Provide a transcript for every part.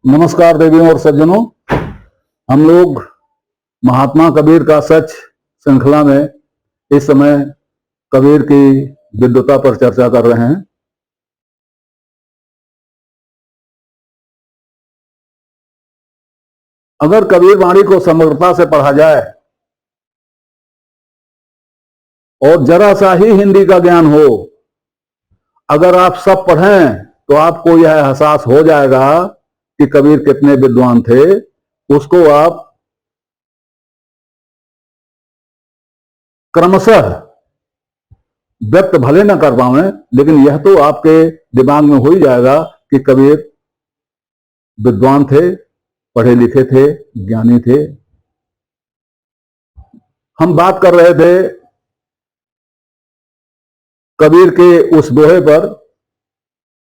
नमस्कार देवियों और सज्जनों, हम लोग महात्मा कबीर का सच श्रृंखला में इस समय कबीर की विद्वता पर चर्चा कर रहे हैं। अगर कबीर वाणी को समग्रता से पढ़ा जाए और जरा सा ही हिंदी का ज्ञान हो, अगर आप सब पढ़ें तो आपको यह एहसास हो जाएगा कि कबीर कितने विद्वान थे। उसको आप क्रमशः व्यक्त भले न कर पाए, लेकिन यह तो आपके दिमाग में हो ही जाएगा कि कबीर विद्वान थे, पढ़े लिखे थे, ज्ञानी थे। हम बात कर रहे थे कबीर के उस दोहे पर,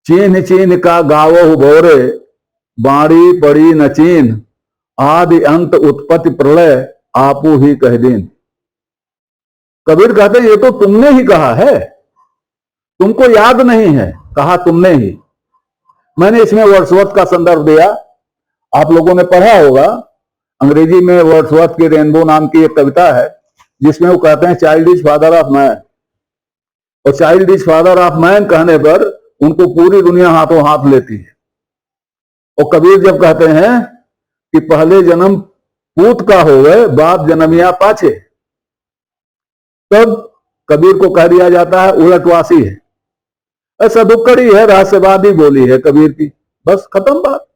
चीन चीन का गावहु भोरे, बाड़ी पड़ी न चीन, आदि अंत उत्पत्ति प्रलय, आपू ही कह दीन। कबीर कहते हैं ये तो तुमने ही कहा है, तुमको याद नहीं है, कहा तुमने ही। मैंने इसमें वर्ड्सवर्थ का संदर्भ दिया, आप लोगों ने पढ़ा होगा। अंग्रेजी में वर्ड्सवर्थ की रेनबो नाम की एक कविता है जिसमें वो कहते हैं child is father of man. और child is father of man कहने पर उनको पूरी दुनिया हाथों हाथ लेती है। और कबीर जब कहते हैं कि पहले जन्म पूत का होवे, बाप जन्मिया पाछे, तब कबीर को कह दिया जाता है उलटवासी है। ऐसा दुक्कड़ी है, रहस्यवादी बोली है कबीर की, बस खत्म बात।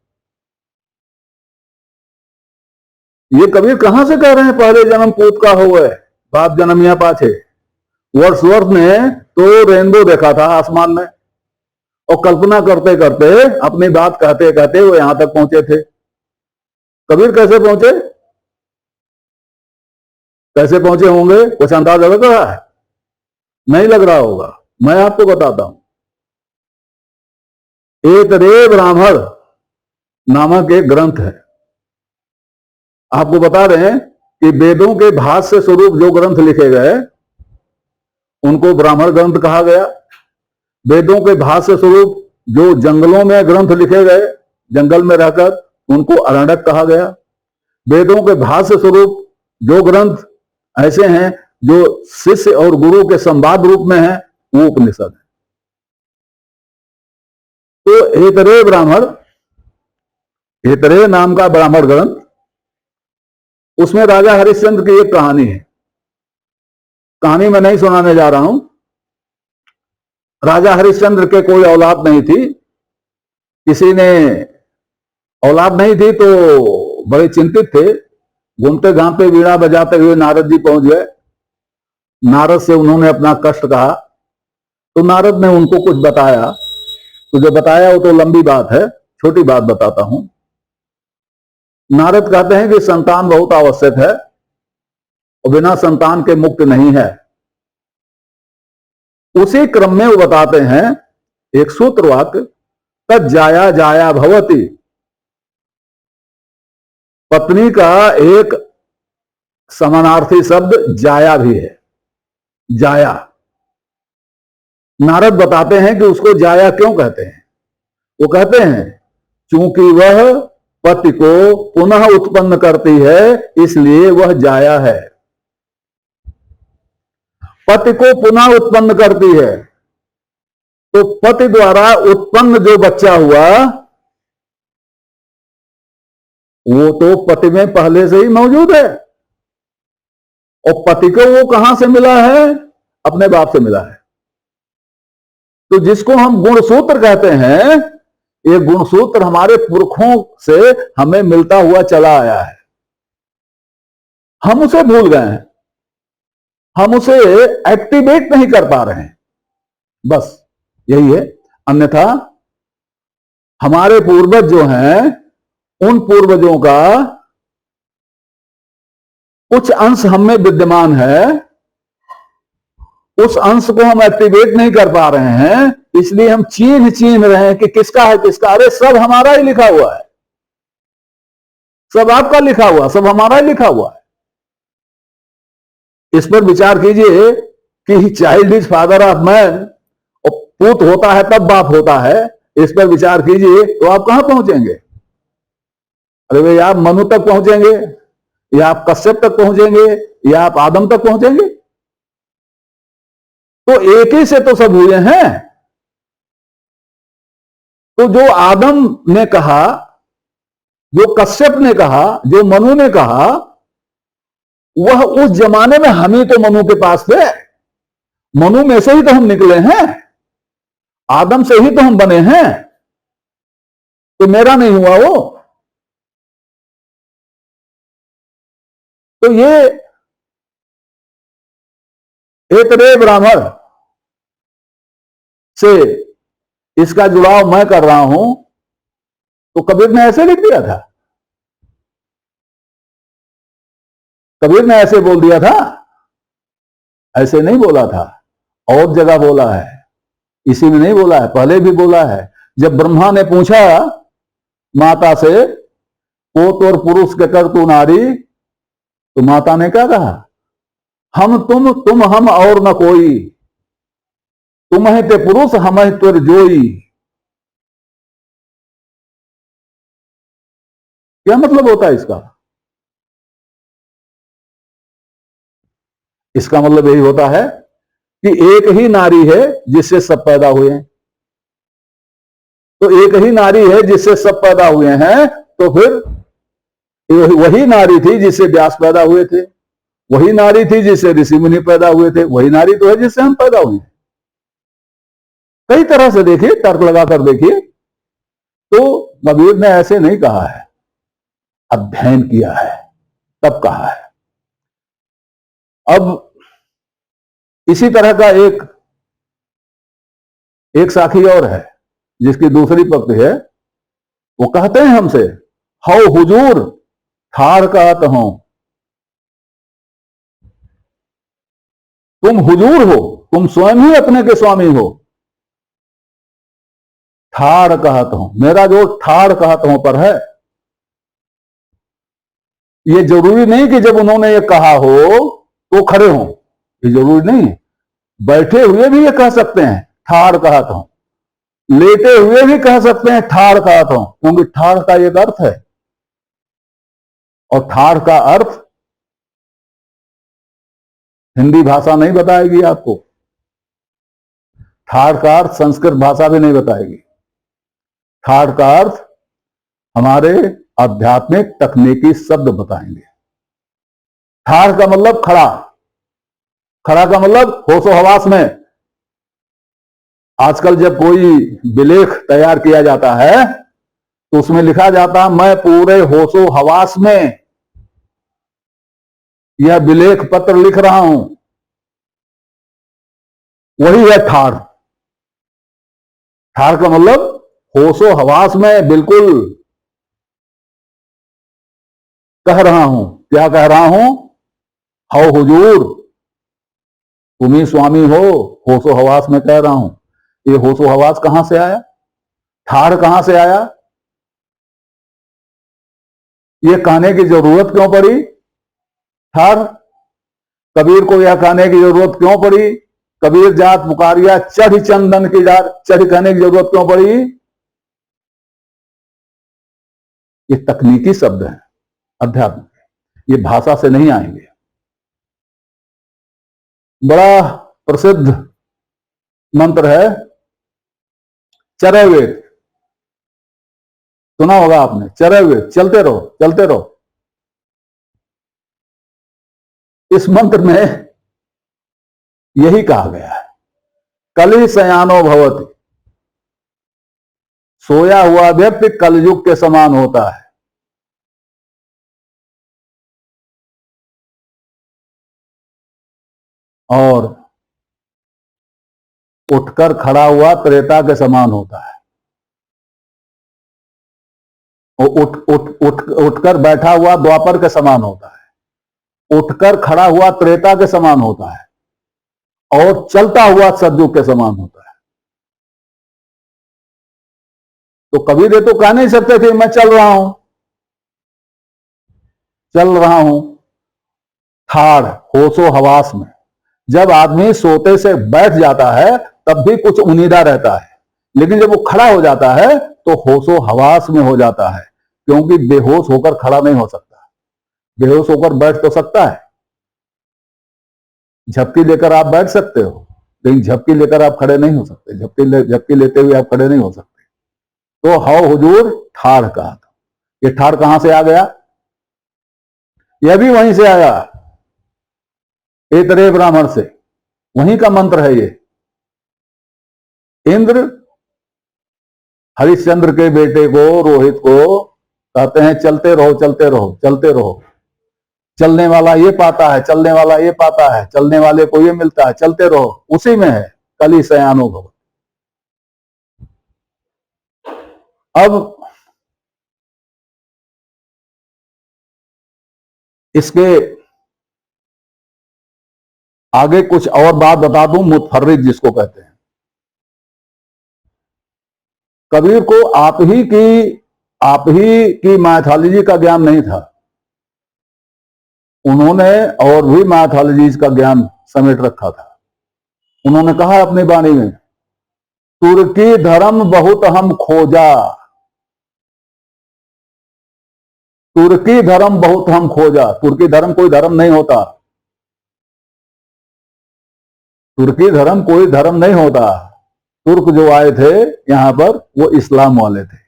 ये कबीर कहां से कह रहे हैं पहले जन्म पूत का होवे, बाप जन्मिया पाछे? वर्ड्सवर्थ ने तो रेनबो देखा था आसमान में, और कल्पना करते करते अपनी बात कहते कहते वो यहां तक पहुंचे थे। कबीर कैसे पहुंचे, कैसे पहुंचे होंगे? कुछ अंदाजा लग रहा है? नहीं लग रहा होगा, मैं आपको बताता हूं। एक रे ब्राह्मण नामक एक ग्रंथ है। आपको बता रहे हैं कि वेदों के भाष्य स्वरूप जो ग्रंथ लिखे गए उनको ब्राह्मण ग्रंथ कहा गया। वेदों के भाष्य स्वरूप जो जंगलों में ग्रंथ लिखे गए, जंगल में रहकर, उनको अरण्यक कहा गया। वेदों के भाष्य स्वरूप जो ग्रंथ ऐसे हैं जो शिष्य और गुरु के संवाद रूप में हैं, वो उपनिषद है। तो हेतरे ब्राह्मण, हेतरे नाम का ब्राह्मण ग्रंथ, उसमें राजा हरिश्चंद्र की एक कहानी है। कहानी मैं नहीं सुनाने जा रहा हूं। राजा हरिश्चंद्र के कोई औलाद नहीं थी, किसी ने औलाद नहीं थी तो बड़े चिंतित थे। घूमते घामते वीणा बजाते हुए नारद जी पहुंच गए। नारद से उन्होंने अपना कष्ट कहा, तो नारद ने उनको कुछ बताया। तो जो बताया वो तो लंबी बात है, छोटी बात बताता हूं। नारद कहते हैं कि संतान बहुत आवश्यक है और बिना संतान के मुक्त नहीं है। उसी क्रम में वो बताते हैं एक सूत्र वाक्य, तद जाया जाया भवति। पत्नी का एक समानार्थी शब्द जाया भी है, जाया। नारद बताते हैं कि उसको जाया क्यों कहते हैं। वो कहते हैं चूंकि वह पति को पुनः उत्पन्न करती है, इसलिए वह जाया है। पति को पुनः उत्पन्न करती है, तो पति द्वारा उत्पन्न जो बच्चा हुआ वो तो पति में पहले से ही मौजूद है। और पति को वो कहां से मिला है? अपने बाप से मिला है। तो जिसको हम गुणसूत्र कहते हैं, ये गुणसूत्र हमारे पुरखों से हमें मिलता हुआ चला आया है। हम उसे भूल गए हैं, हम उसे एक्टिवेट नहीं कर पा रहे हैं, बस यही है। अन्यथा हमारे पूर्वज जो हैं, उन पूर्वजों का कुछ अंश हम में विद्यमान है, उस अंश को हम एक्टिवेट नहीं कर पा रहे हैं, इसलिए हम छीन रहे हैं कि किसका है किसका। अरे सब हमारा ही लिखा हुआ है, सब आपका लिखा हुआ, सब हमारा ही लिखा हुआ है। इस पर विचार कीजिए कि child is father of man, और पूत होता है तब बाप होता है। इस पर विचार कीजिए तो आप कहां पहुंचेंगे? अरे भाई, आप मनु तक पहुंचेंगे या आप कश्यप तक पहुंचेंगे या आप आदम तक पहुंचेंगे? तो एक ही से तो सब हुए हैं। तो जो आदम ने कहा, जो कश्यप ने कहा, जो मनु ने कहा, वह उस जमाने में हम ही तो मनु के पास थे। मनु में से ही तो हम निकले हैं, आदम से ही तो हम बने हैं। तो मेरा नहीं हुआ वो। तो ये एक ब्राह्मण से इसका जुड़ाव मैं कर रहा हूं, तो कबीर ने ऐसे लिख दिया था? कबीर ने ऐसे बोल दिया था? ऐसे नहीं बोला था, और जगह बोला है, इसी में नहीं बोला है, पहले भी बोला है। जब ब्रह्मा ने पूछा माता से, पोत और पुरुष के कर तू नारी, तो माता ने क्या कहा? हम तुम हम और न कोई, तुम है ते पुरुष हम है तुर जोई। क्या मतलब होता है इसका? इसका मतलब यही होता है कि एक ही नारी है जिससे सब पैदा हुए हैं। तो एक ही नारी है जिससे सब पैदा हुए हैं, तो फिर वही नारी थी जिससे व्यास पैदा हुए थे, वही नारी थी जिससे ऋषि मुनि पैदा हुए थे, वही नारी तो है जिससे हम पैदा हुए। कई तरह से देखिए, तर्क लगाकर देखिए। तो कबीर ने ऐसे नहीं कहा है, अध्ययन किया है तब कहा है। अब इसी तरह का एक साखी और है जिसकी दूसरी पंक्ति है। वो कहते हैं हमसे, हौ हुजूर ठार कहत हूं। तुम हुजूर हो, तुम स्वयं ही अपने के स्वामी हो। ठाड़ कहत हूं, मेरा जो ठाड़ कहत हूं पर है, ये जरूरी नहीं कि जब उन्होंने ये कहा हो तो खड़े हों, ये जरूरी नहीं। बैठे हुए भी ये कह सकते हैं ठाड़ कहत हूं, लेटे हुए भी कह सकते हैं ठाड़ कहत हूं, क्योंकि ठाड़ का एक अर्थ है, और ठाड़ का अर्थ हिंदी भाषा नहीं बताएगी आपको, ठाड़ का अर्थ संस्कृत भाषा भी नहीं बताएगी। ठाड़ का अर्थ हमारे आध्यात्मिक तकनीकी शब्द बताएंगे। ठाड़ का मतलब खड़ा, खड़ा का मतलब होशो हवास में। आजकल जब कोई विलेख तैयार किया जाता है तो उसमें लिखा जाता है, मैं पूरे होशो हवास में यह विलेख पत्र लिख रहा हूं। वही है ठाड़। ठाड़ का मतलब होशो हवास में बिल्कुल कह रहा हूं। क्या कह रहा हूं? हौ हुजूर, तुम ही स्वामी हो, होशो हवास में कह रहा हूं। ये होशो हवास कहां से आया? ठाड़ कहां से आया? ये कहने की जरूरत क्यों पड़ी? ठाड़ कबीर को यह कहने की जरूरत क्यों पड़ी? कबीर जात पुकारिया चढ़ चंदन की डार, चढ़ कहने की जरूरत क्यों पड़ी? ये तकनीकी शब्द हैं अध्यात्म, ये भाषा से नहीं आएंगे। बड़ा प्रसिद्ध मंत्र है चरैवेद, सुना होगा आपने, चरैवेद, चलते रहो चलते रहो। इस मंत्र में यही कहा गया है, कलि शयानो भवति, सोया हुआ व्यक्ति कलयुग के समान होता है। और उठकर खड़ा हुआ त्रेता के समान होता है। उठकर बैठा हुआ द्वापर के समान होता है। उठकर खड़ा हुआ त्रेता के समान होता है, और चलता हुआ सतयुग के समान होता है। तो कबीर ये तो कह नहीं सकते थे मैं चल रहा हूं, चल रहा हूं ठाड़ होशो हवास में। जब आदमी सोते से बैठ जाता है तब भी कुछ उनीदा रहता है, लेकिन जब वो खड़ा हो जाता है तो होशो हवास में हो जाता है। क्योंकि बेहोश होकर खड़ा नहीं हो सकता। बेहोश होकर बैठ तो सकता है, झपकी लेकर आप बैठ सकते हो, लेकिन झपकी लेकर आप खड़े नहीं हो सकते, झपकी लेते हुए आप खड़े नहीं हो सकते। तो हाउ हुजूर ठाड़ कहा था। ये ठाड़ कहां से आ गया? यह भी वहीं से आया, ऐतरेय ब्राह्मण से, वहीं का मंत्र है ये। इंद्र हरिश्चंद्र के बेटे को, रोहित को कहते हैं चलते रहो चलते रहो चलते रहो, चलने वाला ये पाता है, चलने वाला ये पाता है, चलने वाले को ये मिलता है, चलते रहो, उसी में है कली सयानो भव। अब इसके आगे कुछ और बात बता दूं, मुतफर्रिद जिसको कहते हैं। कबीर को आप ही की माइथोलॉजी का ज्ञान नहीं था। उन्होंने और भी माइथोलॉजी का ज्ञान समेट रखा था। उन्होंने कहा अपनी वाणी में, तुर्की धर्म बहुत हम खोजा, तुर्की धर्म बहुत हम खोजा। तुर्की धर्म कोई धर्म नहीं होता, तुर्की धर्म कोई धर्म नहीं होता। तुर्क जो आए थे यहां पर वो इस्लाम वाले थे,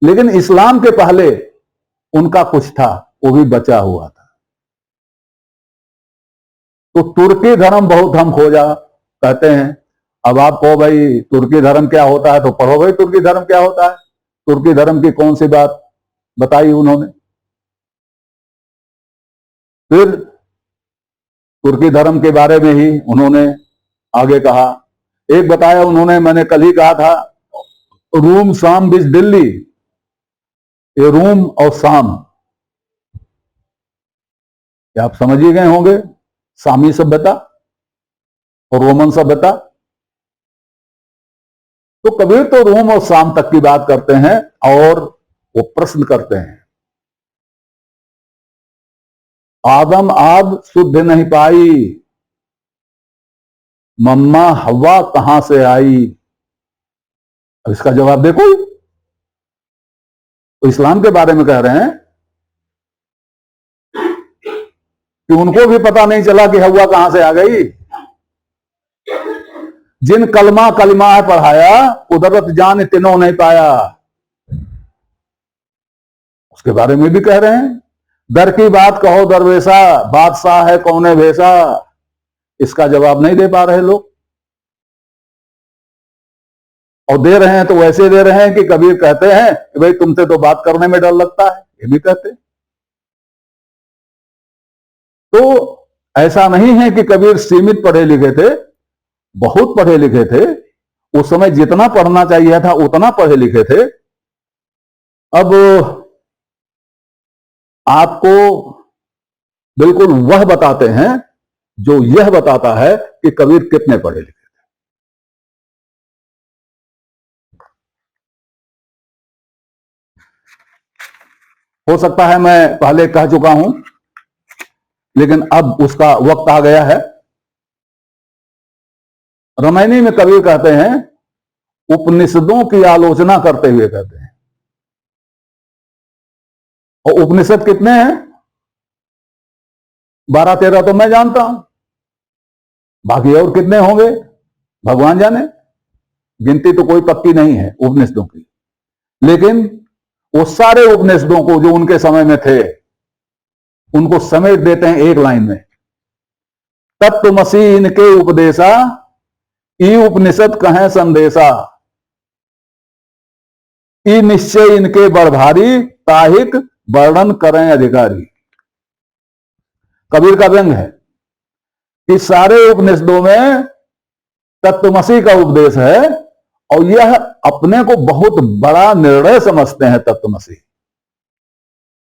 लेकिन इस्लाम के पहले उनका कुछ था, वो भी बचा हुआ था। तो तुर्की धर्म बहुत हम खोजा कहते हैं। अब आप कहो भाई तुर्की धर्म क्या होता है, तो पढ़ो भाई तुर्की धर्म क्या होता है। तुर्की धर्म की कौन सी बात बताई उन्होंने। फिर तुर्की धर्म के बारे में ही उन्होंने आगे कहा। एक बताया उन्होंने, मैंने कल ही कहा था, रूम शाम बीच दिल्ली, ये रूम और शाम, क्या आप समझ ही गए होंगे, सामी सभ्यता और रोमन सभ्यता। तो कबीर तो रोम और शाम तक की बात करते हैं और वो प्रश्न करते हैं, आदम आद शुद्ध नहीं पाई, मम्मा हवा कहां से आई। अब इसका जवाब देखो, तो इस्लाम के बारे में कह रहे हैं कि उनको भी पता नहीं चला कि हवा कहां से आ गई। जिन कलमा है पढ़ाया, कुदरत जान तीनों नहीं पाया, उसके बारे में भी कह रहे हैं। दर की बात कहो दरवेशा, बादशाह है कौने भेसा। इसका जवाब नहीं दे पा रहे लोग, और दे रहे हैं तो वैसे दे रहे हैं कि कबीर कहते हैं कि भाई तुमसे तो बात करने में डर लगता है, ये भी कहते हैं। तो ऐसा नहीं है कि कबीर सीमित पढ़े लिखे थे, बहुत पढ़े लिखे थे। उस समय जितना पढ़ना चाहिए था उतना पढ़े लिखे थे। अब आपको बिल्कुल वह बताते हैं जो यह बताता है कि कबीर कितने पढ़े लिखे थे। हो सकता है मैं पहले कह चुका हूं, लेकिन अब उसका वक्त आ गया है। रामायणी में कबीर कहते हैं, उपनिषदों की आलोचना करते हुए कहते हैं, और उपनिषद कितने हैं? 12-13 तो मैं जानता हूं, बाकी और कितने होंगे भगवान जाने। गिनती तो कोई पक्की नहीं है उपनिषदों की, लेकिन वो सारे उपनिषदों को जो उनके समय में थे उनको समेट देते हैं एक लाइन में, तत्वमसी इनके उपदेशा, ई उपनिषद कहें संदेशा, ई निश्चय इनके बड़ भारी, ताहिक वर्णन करें अधिकारी। कबीर का व्यंग है कि सारे उपनिषदों में तत्वमसी का उपदेश है, और यह अपने को बहुत बड़ा निर्णय समझते हैं तत्वमसी।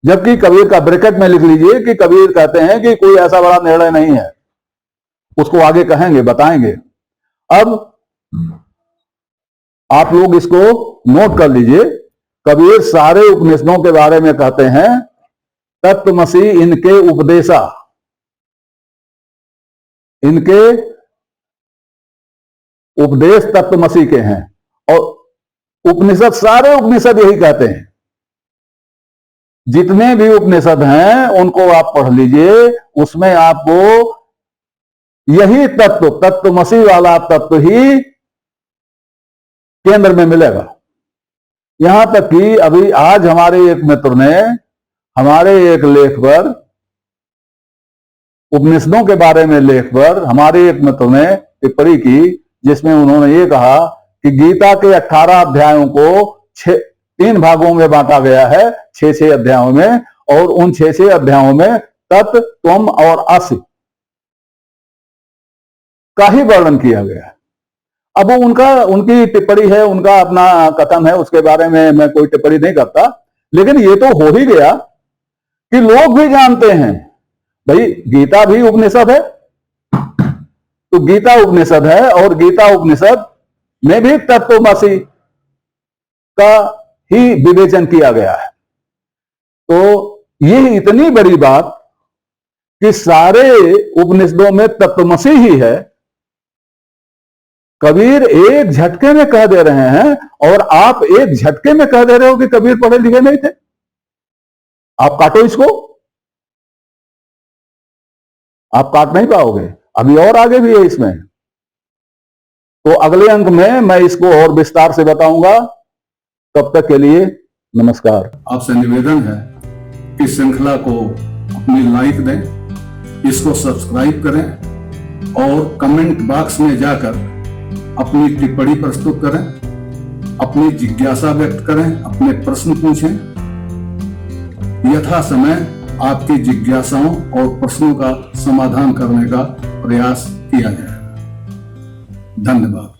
जबकि कबीर का ब्रैकेट में लिख लीजिए कि कबीर कहते हैं कि कोई ऐसा बड़ा निर्णय नहीं है, उसको आगे कहेंगे, बताएंगे। अब आप लोग इसको नोट कर लीजिए, कबीर सारे उपनिषदों के बारे में कहते हैं तत्वमसी इनके उपदेशा, इनके उपदेश तत्वमसी के हैं, और उपनिषद सारे उपनिषद यही कहते हैं जितने भी उपनिषद हैं उनको आप पढ़ लीजिए, उसमें आपको यही तत्व, तत्वमसी वाला तत्व ही केंद्र में मिलेगा। यहां तक कि अभी आज हमारे एक मित्र ने हमारे एक लेख पर, उपनिषदों के बारे में लेख पर हमारे एक मित्र ने टिप्पणी की, जिसमें उन्होंने ये कहा कि गीता के 18 अध्यायों को 3 भागों में बांटा गया है, 6 अध्यायों में, और उन 6 अध्यायों में तत्, त्वम और अस्य का ही वर्णन किया गया है। अब वो उनकी टिप्पणी है, उनका अपना कथन है, उसके बारे में मैं कोई टिप्पणी नहीं करता, लेकिन ये तो हो ही गया कि लोग भी जानते हैं भाई गीता भी उपनिषद है, तो गीता उपनिषद है और गीता उपनिषद में भी तत्वमसी का ही विवेचन किया गया है। तो ये इतनी बड़ी बात कि सारे उपनिषदों में तत्वमसी ही है, कबीर एक झटके में कह दे रहे हैं, और आप एक झटके में कह दे रहे हो कि कबीर पढ़े लिखे नहीं थे। आप काटो इसको, आप काट नहीं पाओगे, अभी और आगे भी है इसमें। तो अगले अंक में मैं इसको और विस्तार से बताऊंगा। तब तक के लिए नमस्कार। आपसे निवेदन है कि श्रृंखला को अपनी लाइक दें, इसको सब्सक्राइब करें और कमेंट बॉक्स में जाकर अपनी टिप्पणी प्रस्तुत करें, अपनी जिज्ञासा व्यक्त करें, अपने प्रश्न पूछें। यथा समय आपकी जिज्ञासाओं और प्रश्नों का समाधान करने का प्रयास किया जाएगा। धन्यवाद।